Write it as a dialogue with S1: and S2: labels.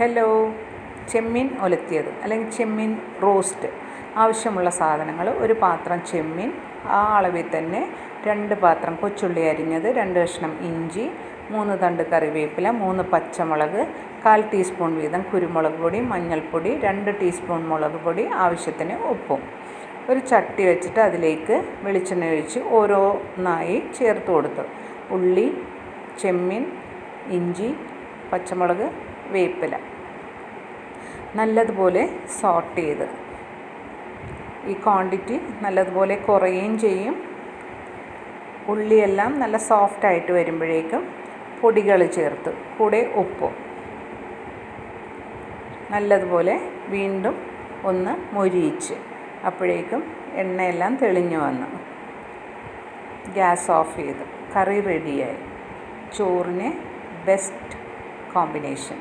S1: Hello, ചെമ്മീൻ ഒലത്തിയത് അല്ലെങ്കിൽ ചെമ്മീൻ roast. ആവശ്യമുള്ള സാധനങ്ങൾ: ഒരു പാത്രം ചെമ്മീൻ, ആ അളവിൽ തന്നെ 2 പാത്രം കൊച്ചുള്ളി അരിഞ്ഞത്, 2 കഷ്ണം ഇഞ്ചി, 3 തണ്ട് കറിവേപ്പില, 3 പച്ചമുളക്, 1/4 ടീസ്പൂൺ വീതം കുരുമുളക് പൊടി, മഞ്ഞൾപ്പൊടി, 2 ടീസ്പൂൺ മുളക് പൊടി, ആവശ്യത്തിന് ഉപ്പും. ഒരു ചട്ടി വെച്ചിട്ട് അതിലേക്ക് വെളിച്ചെണ്ണ ഒഴിച്ച് ഓരോന്നായി ചേർത്ത് കൊടുത്തു. ഉള്ളി, ചെമ്മീൻ, ഇഞ്ചി, പച്ചമുളക്, വേപ്പില നല്ലതുപോലെ സോട്ട് ചെയ്ത്, ഈ ക്വാണ്ടിറ്റി നല്ലതുപോലെ കുറയുകയും ചെയ്യും. ഉള്ളിയെല്ലാം നല്ല സോഫ്റ്റായിട്ട് വരുമ്പോഴേക്കും പൊടികൾ ചേർത്ത്, കൂടെ ഉപ്പും നല്ലതുപോലെ വീണ്ടും ഒന്ന് മൊരിയിച്ച്, അപ്പോഴേക്കും എണ്ണയെല്ലാം തെളിഞ്ഞു വന്നു. ഗ്യാസ് ഓഫ് ചെയ്ത് കറി റെഡിയായി. ചോറിന് ബെസ്റ്റ് കോമ്പിനേഷൻ.